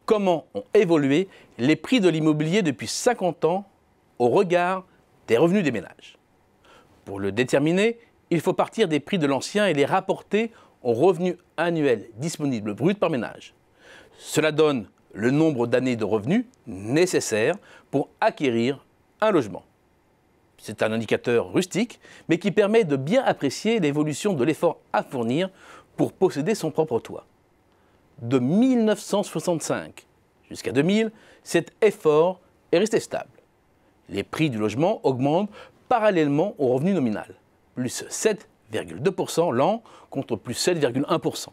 comment ont évolué les prix de l'immobilier depuis 50 ans au regard des revenus des ménages. Pour le déterminer, il faut partir des prix de l'ancien et les rapporter au revenu annuel disponible brut par ménage. Cela donne le nombre d'années de revenus nécessaires pour acquérir un logement. C'est un indicateur rustique, mais qui permet de bien apprécier l'évolution de l'effort à fournir pour posséder son propre toit. De 1965 jusqu'à 2000, cet effort est resté stable. Les prix du logement augmentent parallèlement au revenu nominal, plus 7,2% l'an contre plus 7,1%.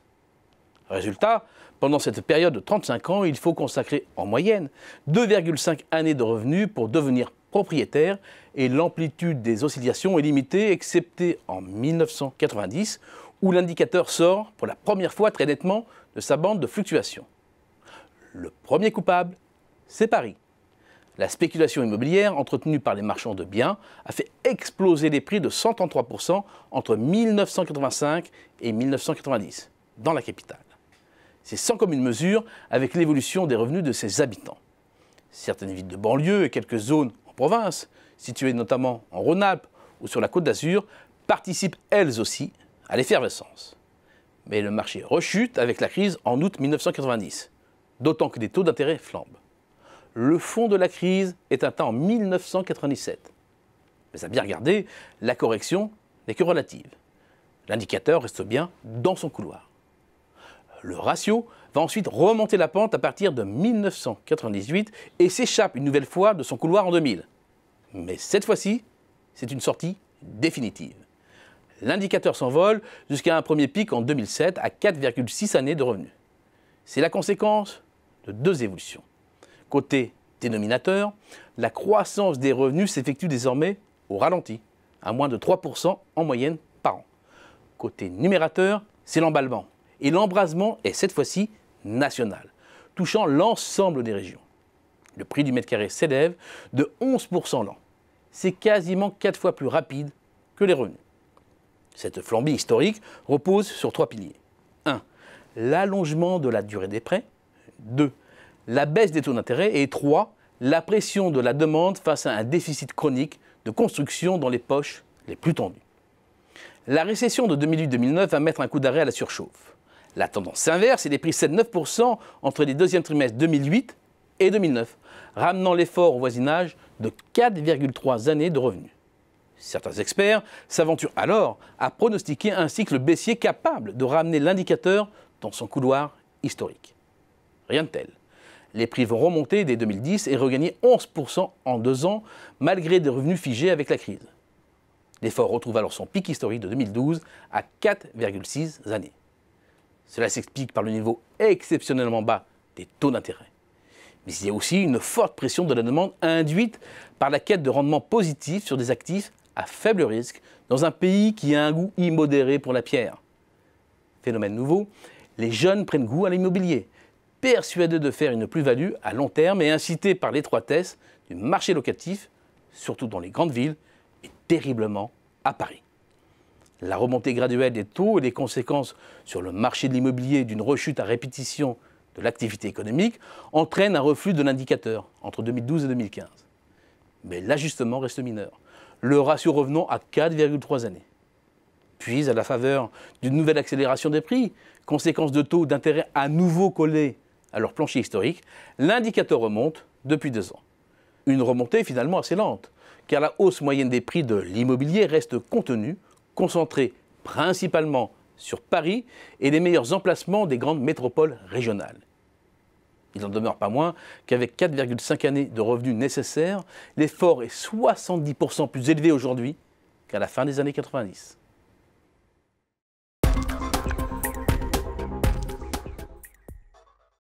Résultat, pendant cette période de 35 ans, il faut consacrer en moyenne 2,5 années de revenus pour devenir propriétaire et l'amplitude des oscillations est limitée, excepté en 1990, où l'indicateur sort pour la première fois très nettement de sa bande de fluctuation. Le premier coupable, c'est Paris. La spéculation immobilière entretenue par les marchands de biens a fait exploser les prix de 133% entre 1985 et 1990 dans la capitale. C'est sans commune mesure avec l'évolution des revenus de ses habitants. Certaines villes de banlieue et quelques zones en province, situées notamment en Rhône-Alpes ou sur la Côte d'Azur, participent elles aussi à l'effervescence. Mais le marché rechute avec la crise en août 1990, d'autant que les taux d'intérêt flambent. Le fond de la crise est atteint en 1997. Mais à bien regarder, la correction n'est que relative. L'indicateur reste bien dans son couloir. Le ratio va ensuite remonter la pente à partir de 1998 et s'échappe une nouvelle fois de son couloir en 2000. Mais cette fois-ci, c'est une sortie définitive. L'indicateur s'envole jusqu'à un premier pic en 2007 à 4,6 années de revenus. C'est la conséquence de deux évolutions. Côté dénominateur, la croissance des revenus s'effectue désormais au ralenti, à moins de 3% en moyenne par an. Côté numérateur, c'est l'emballement. Et l'embrasement est cette fois-ci national, touchant l'ensemble des régions. Le prix du mètre carré s'élève de 11% l'an. C'est quasiment 4 fois plus rapide que les revenus. Cette flambée historique repose sur 3 piliers. 1. L'allongement de la durée des prêts. 2. La baisse des taux d'intérêt. Et 3. La pression de la demande face à un déficit chronique de construction dans les poches les plus tendues. La récession de 2008-2009 va mettre un coup d'arrêt à la surchauffe. La tendance s'inverse et les prix cèdent 9% entre les deuxièmes trimestres 2008 et 2009, ramenant l'effort au voisinage de 4,3 années de revenus. Certains experts s'aventurent alors à pronostiquer un cycle baissier capable de ramener l'indicateur dans son couloir historique. Rien de tel. Les prix vont remonter dès 2010 et regagner 11% en 2 ans, malgré des revenus figés avec la crise. L'effort retrouve alors son pic historique de 2012 à 4,6 années. Cela s'explique par le niveau exceptionnellement bas des taux d'intérêt. Mais il y a aussi une forte pression de la demande induite par la quête de rendement positif sur des actifs à faible risque dans un pays qui a un goût immodéré pour la pierre. Phénomène nouveau, les jeunes prennent goût à l'immobilier, persuadés de faire une plus-value à long terme et incités par l'étroitesse du marché locatif, surtout dans les grandes villes et terriblement à Paris. La remontée graduelle des taux et les conséquences sur le marché de l'immobilier d'une rechute à répétition de l'activité économique entraînent un reflux de l'indicateur entre 2012 et 2015. Mais l'ajustement reste mineur, le ratio revenant à 4,3 années. Puis, à la faveur d'une nouvelle accélération des prix, conséquence de taux d'intérêt à nouveau collés à leur plancher historique, l'indicateur remonte depuis 2 ans. Une remontée finalement assez lente, car la hausse moyenne des prix de l'immobilier reste contenue, concentrée principalement sur Paris et les meilleurs emplacements des grandes métropoles régionales. Il n'en demeure pas moins qu'avec 4,5 années de revenus nécessaires, l'effort est 70% plus élevé aujourd'hui qu'à la fin des années 90.